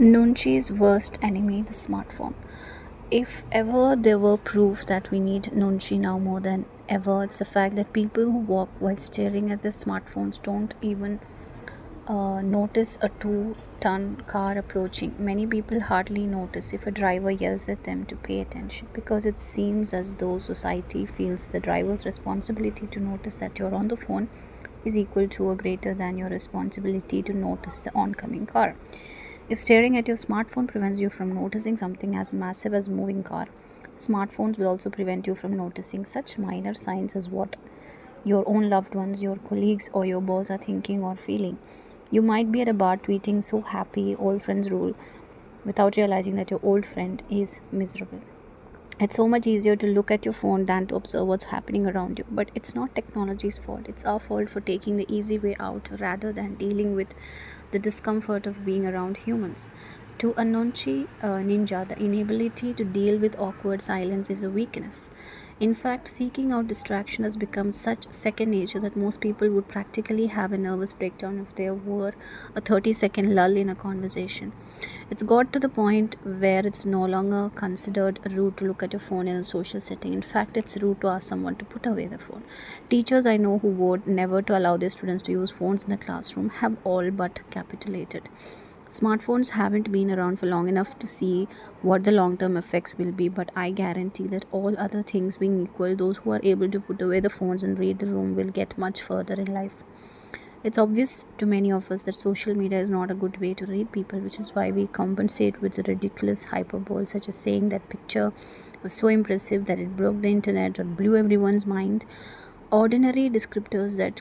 Nunchi's worst enemy, the smartphone. If ever there were proof that we need Nunchi now more than ever, it's the fact that people who walk while staring at their smartphones don't even notice a 2-ton car approaching. Many people hardly notice if a driver yells at them to pay attention because it seems as though society feels the driver's responsibility to notice that you're on the phone is equal to or greater than your responsibility to notice the oncoming car. If staring at your smartphone prevents you from noticing something as massive as moving car, smartphones will also prevent you from noticing such minor signs as what your own loved ones, your colleagues, or your boss are thinking or feeling. You might be at a bar tweeting so happy, old friends rule, without realizing that your old friend is miserable. It's so much easier to look at your phone than to observe what's happening around you. But it's not technology's fault. It's our fault for taking the easy way out rather than dealing with the discomfort of being around humans. To a nonchi ninja, the inability to deal with awkward silence is a weakness. In fact, seeking out distraction has become such second nature that most people would practically have a nervous breakdown if there were a 30-second lull in a conversation. It's got to the point where it's no longer considered rude to look at your phone in a social setting. In fact, it's rude to ask someone to put away the phone. Teachers I know who vote never to allow their students to use phones in the classroom have all but capitulated. Smartphones haven't been around for long enough to see what the long term effects will be, but I guarantee that all other things being equal, those who are able to put away the phones and read the room will get much further in life. It's obvious to many of us that social media is not a good way to read people, which is why we compensate with ridiculous hyperbole, such as saying that picture was so impressive that it broke the internet or blew everyone's mind. Ordinary descriptors that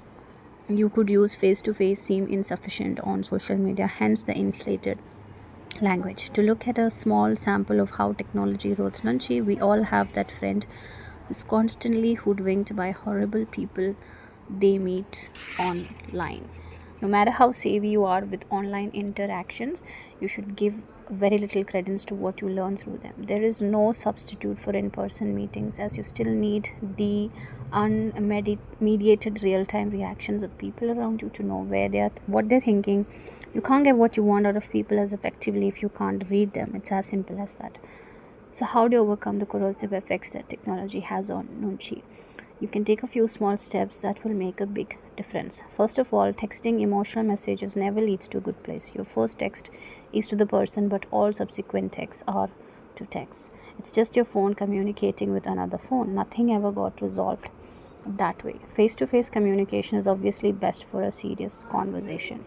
you could use face to face seem insufficient on social media, hence the inflated language. To look at a small sample of how technology erodes Nunchi, we all have that friend who's constantly hoodwinked by horrible people they meet online. No matter how savvy you are with online interactions, you should give very little credence to what you learn through them. There is no substitute for in person meetings, as you still need the unmediated real time reactions of people around you to know where they are, what they're thinking. You can't get what you want out of people as effectively if you can't read them. It's as simple as that. So, how do you overcome the corrosive effects that technology has on Nunchi? You can take a few small steps that will make a big difference. First of all, texting emotional messages never leads to a good place. Your first text is to the person, but all subsequent texts are to text. It's just your phone communicating with another phone. Nothing ever got resolved that way. Face to face communication is obviously best for a serious conversation.